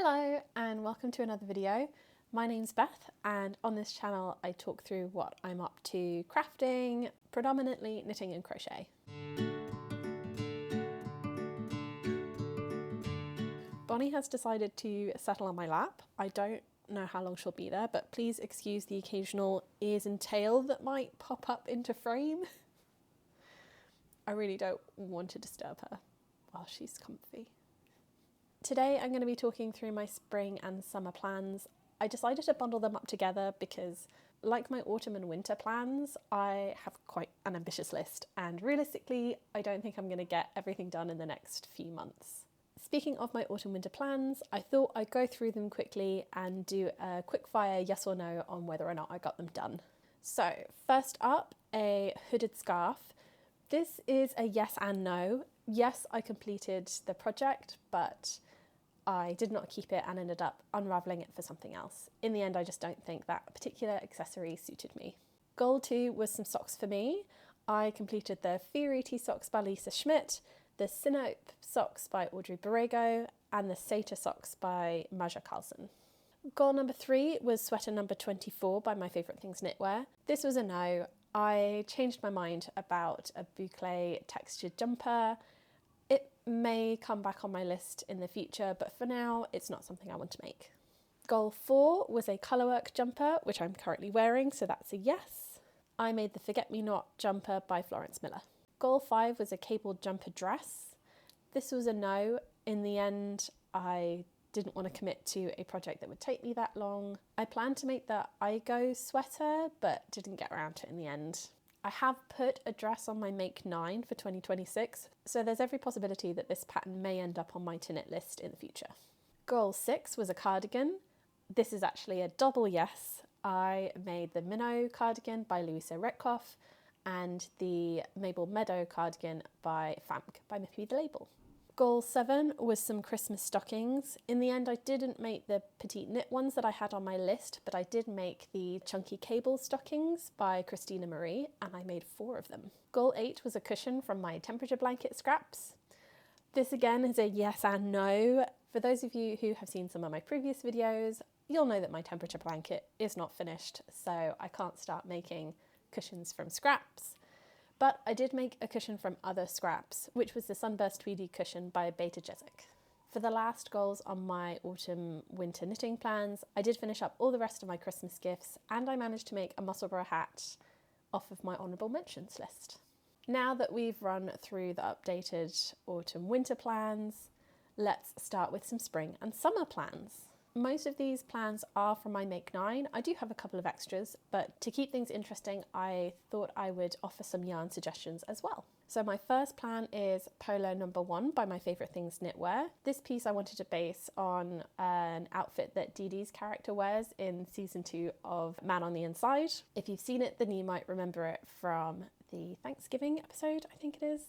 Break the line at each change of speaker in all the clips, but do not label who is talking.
Hello and welcome to another video. My name's Beth and on this channel I talk through what I'm up to crafting, predominantly knitting and crochet. Bonnie has decided to settle on my lap. I don't know how long she'll be there, but please excuse the occasional ears and tail that might pop up into frame. I really don't want to disturb her while she's comfy. Today I'm going to be talking through my spring and summer plans. I decided to bundle them up together because, like my autumn and winter plans, I have quite an ambitious list and realistically I don't think I'm going to get everything done in the next few months. Speaking of my autumn-winter plans, I thought I'd go through them quickly and do a quick-fire yes or no on whether or not I got them done. So, first up, a hooded scarf. This is a yes and no. Yes, I completed the project, but I did not keep it and ended up unravelling it for something else. In the end, I just don't think that particular accessory suited me. Goal 2 was some socks for me. I completed the Fioriti socks by Lisa Schmidt, the Sinope socks by Audrey Borrego, and the Satyr socks by Maja Carlson. Goal number 3 was sweater number 24 by My Favourite Things Knitwear. This was a no. I changed my mind about a boucle textured jumper. It may come back on my list in the future, but for now, it's not something I want to make. Goal 4 was a colourwork jumper, which I'm currently wearing, so that's a yes. I made the Forget Me Not jumper by Florence Miller. Goal 5 was a cabled jumper dress. This was a no. In the end, I didn't want to commit to a project that would take me that long. I planned to make the I Go sweater, but didn't get around to it in the end. I have put a dress on my Make 9 for 2026, so there's every possibility that this pattern may end up on my to knit list in the future. Goal 6 was a cardigan. This is actually a double yes. I made the Minnow cardigan by Louisa Retkoff and the Mabel Meadow cardigan by Famke by Miffy the Label. Goal 7 was some Christmas stockings. In the end, I didn't make the petite knit ones that I had on my list, but I did make the chunky cable stockings by Christina Marie, and I made 4 of them. Goal 8 was a cushion from my temperature blanket scraps. This again is a yes and no. For those of you who have seen some of my previous videos, you'll know that my temperature blanket is not finished, so I can't start making cushions from scraps. But I did make a cushion from other scraps, which was the Sunburst Tweedy cushion by Beta Jezik. For the last goals on my autumn-winter knitting plans, I did finish up all the rest of my Christmas gifts, and I managed to make a Musselburgh hat off of my honourable mentions list. Now that we've run through the updated autumn-winter plans, let's start with some spring and summer plans. Most of these plans are from my Make 9. I do have a couple of extras, but to keep things interesting, I thought I would offer some yarn suggestions as well. So my first plan is Polo number 1 by My Favourite Things Knitwear. This piece I wanted to base on an outfit that Dee Dee's character wears in season 2 of Man on the Inside. If you've seen it, then you might remember it from the Thanksgiving episode, I think it is.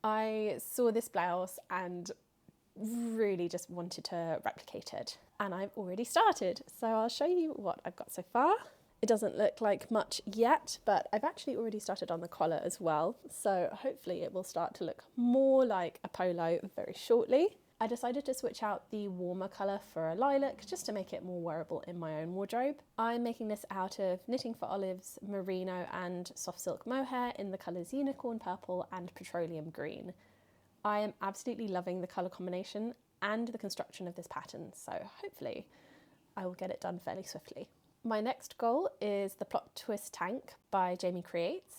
I saw this blouse and really just wanted to replicate it, and I've already started, so I'll show you what I've got so far. It doesn't look like much yet, but I've actually already started on the collar as well, so hopefully it will start to look more like a polo very shortly. I decided to switch out the warmer colour for a lilac just to make it more wearable in my own wardrobe. I'm making this out of Knitting for Olives merino and soft silk mohair in the colours unicorn purple and petroleum green. I am absolutely loving the colour combination and the construction of this pattern, so hopefully I will get it done fairly swiftly. My next goal is the Plot Twist Tank by Jamie Creates.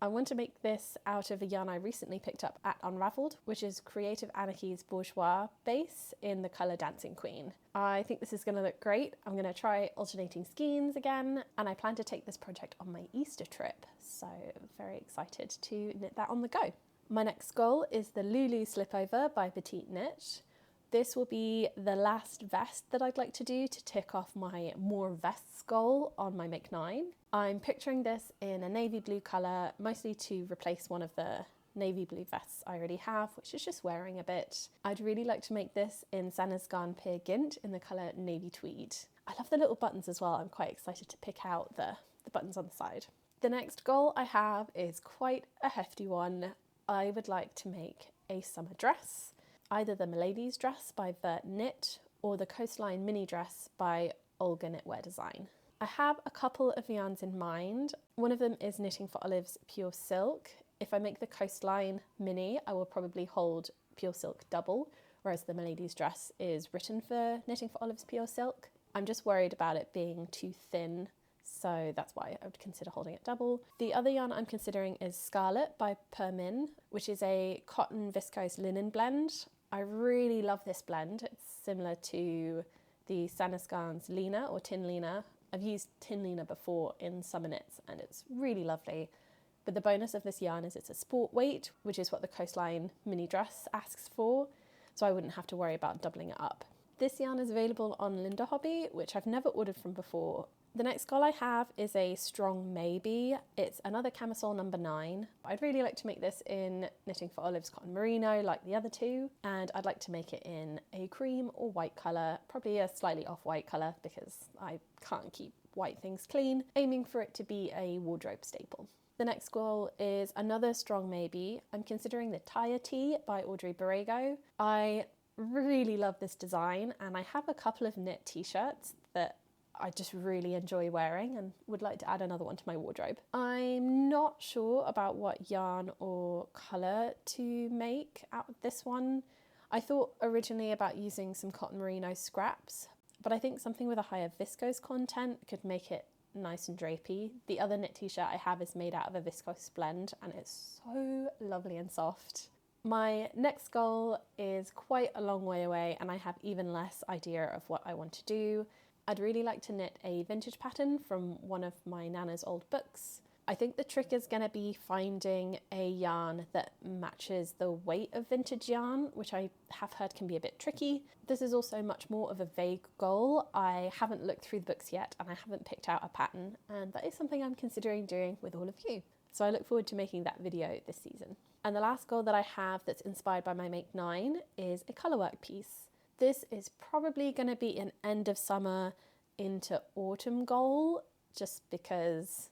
I want to make this out of a yarn I recently picked up at Unravelled, which is Creative Anarchy's Bourgeois base in the colour Dancing Queen. I think this is going to look great. I'm going to try alternating skeins again, and I plan to take this project on my Easter trip, so very excited to knit that on the go. My next goal is the Lulu Slipover by Petite Knit. This will be the last vest that I'd like to do to tick off my more vests goal on my Make 9. I'm picturing this in a navy blue colour, mostly to replace one of the navy blue vests I already have, which is just wearing a bit. I'd really like to make this in Sanna's Garn Peer Gynt in the colour Navy Tweed. I love the little buttons as well. I'm quite excited to pick out the buttons on the side. The next goal I have is quite a hefty one. I would like to make a summer dress. either the Milady's dress by Vert Knit or the Coastline Mini Dress by Olga Knitwear Design. I have a couple of yarns in mind. One of them is Knitting for Olive's Pure Silk. If I make the Coastline Mini, I will probably hold Pure Silk double, whereas the Milady's dress is written for Knitting for Olive's Pure Silk. I'm just worried about it being too thin, so that's why I would consider holding it double. The other yarn I'm considering is Scarlet by Permin, which is a cotton viscose linen blend. I really love this blend. It's similar to the Sanaskan's Lena or Tin Lena. I've used Tin Lena before in summer knits and it's really lovely. But the bonus of this yarn is it's a sport weight, which is what the Coastline Mini Dress asks for, so I wouldn't have to worry about doubling it up. This yarn is available on Linda Hobby, which I've never ordered from before. The next goal I have is a Strong Maybe. It's another camisole number 9. I'd really like to make this in Knitting for Olive's Cotton Merino like the other two, and I'd like to make it in a cream or white colour, probably a slightly off-white colour because I can't keep white things clean, aiming for it to be a wardrobe staple. The next goal is another Strong Maybe. I'm considering the Tire Tee by Audrey Borrego. I really love this design and I have a couple of knit t-shirts that I just really enjoy wearing and would like to add another one to my wardrobe. I'm not sure about what yarn or colour to make out of this one. I thought originally about using some cotton merino scraps, but I think something with a higher viscose content could make it nice and drapey. The other knit t-shirt I have is made out of a viscose blend and it's so lovely and soft. My next goal is quite a long way away and I have even less idea of what I want to do. I'd really like to knit a vintage pattern from one of my Nana's old books. I think the trick is going to be finding a yarn that matches the weight of vintage yarn, which I have heard can be a bit tricky. This is also much more of a vague goal. I haven't looked through the books yet and I haven't picked out a pattern, and that is something I'm considering doing with all of you. So I look forward to making that video this season. And the last goal that I have that's inspired by my Make 9 is a colourwork piece. This is probably going to be an end of summer into autumn goal, just because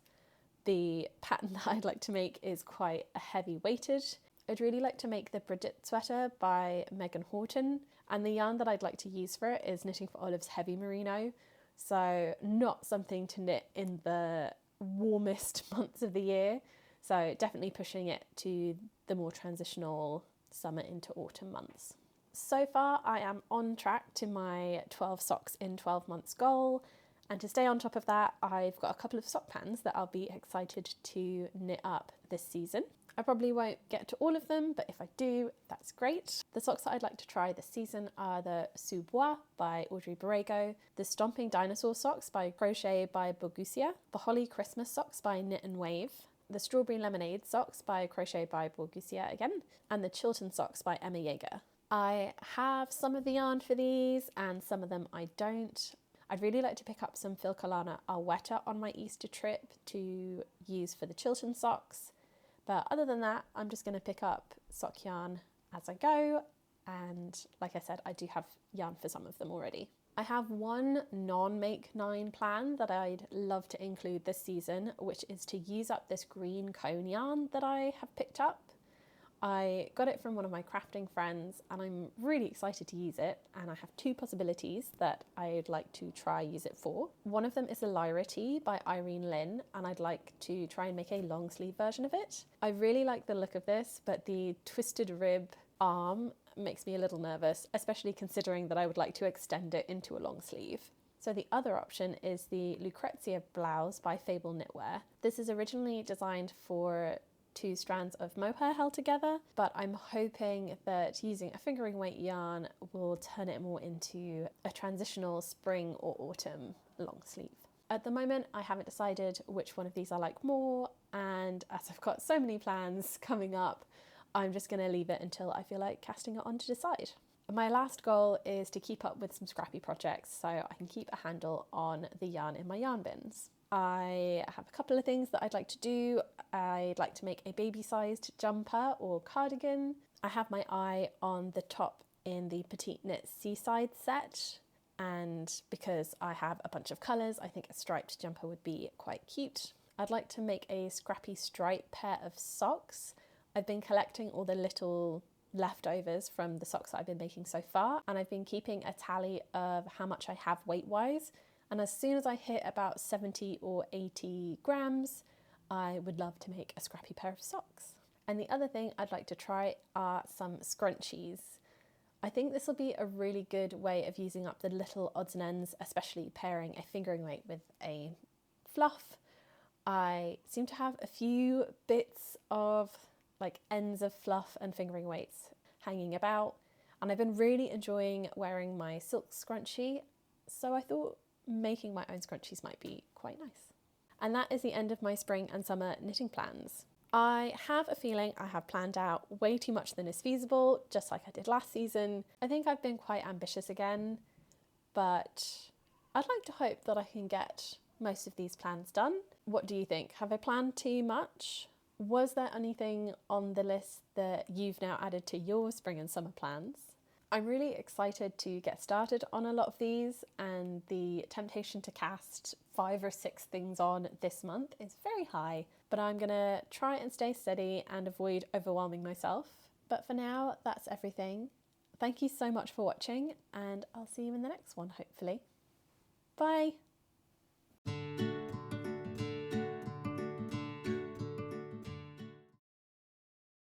the pattern that I'd like to make is quite a heavy weighted. I'd really like to make the Bridget sweater by Megan Horton, and the yarn that I'd like to use for it is Knitting for Olive's Heavy Merino, so not something to knit in the warmest months of the year, so definitely pushing it to the more transitional summer into autumn months. So far I am on track to my 12 socks in 12 months goal, and to stay on top of that I've got a couple of sock patterns that I'll be excited to knit up this season. I probably won't get to all of them, but if I do, that's great. The socks that I'd like to try this season are the Sous Bois by Audrey Borrego, the Stomping Dinosaur socks by Crochet by Borgusia, the Holly Christmas socks by Knit and Wave, the Strawberry Lemonade socks by Crochet by Borgusia again, and the Chilton socks by Emma Yeager. I have some of the yarn for these and some of them I don't. I'd really like to pick up some Filcolana Alweta on my Easter trip to use for the Chilton socks, but other than that I'm just going to pick up sock yarn as I go, and like I said, I do have yarn for some of them already. I have one non-Make 9 plan that I'd love to include this season, which is to use up this green cone yarn that I have picked up. I got it from one of my crafting friends and I'm really excited to use it, and I have two possibilities that I'd like to try use it for. One of them is the Lyra Tee by Irene Lynn, and I'd like to try and make a long sleeve version of it. I really like the look of this, but the twisted rib arm makes me a little nervous, especially considering that I would like to extend it into a long sleeve. So the other option is the Lucrezia blouse by Fable Knitwear. This is originally designed for 2 strands of mohair held together, but I'm hoping that using a fingering weight yarn will turn it more into a transitional spring or autumn long sleeve. At the moment, I haven't decided which one of these I like more, and as I've got so many plans coming up, I'm just going to leave it until I feel like casting it on to decide. My last goal is to keep up with some scrappy projects so I can keep a handle on the yarn in my yarn bins. I have a couple of things that I'd like to do. I'd like to make a baby-sized jumper or cardigan. I have my eye on the top in the Petite Knit Seaside set, and because I have a bunch of colours, I think a striped jumper would be quite cute. I'd like to make a scrappy stripe pair of socks. I've been collecting all the little leftovers from the socks that I've been making so far, and I've been keeping a tally of how much I have weight-wise, and as soon as I hit about 70 or 80 grams, I would love to make a scrappy pair of socks. And the other thing I'd like to try are some scrunchies. I think this will be a really good way of using up the little odds and ends, especially pairing a fingering weight with a fluff. I seem to have a few bits of like ends of fluff and fingering weights hanging about, and I've been really enjoying wearing my silk scrunchie, so I thought making my own scrunchies might be quite nice. And that is the end of my spring and summer knitting plans. I have a feeling I have planned out way too much than is feasible, just like I did last season. I think I've been quite ambitious again, but I'd like to hope that I can get most of these plans done. What do you think? Have I planned too much? Was there anything on the list that you've now added to your spring and summer plans? I'm really excited to get started on a lot of these, and the temptation to cast 5 or 6 things on this month is very high, but I'm gonna try and stay steady and avoid overwhelming myself. But for now, that's everything. Thank you so much for watching, and I'll see you in the next one, hopefully. Bye!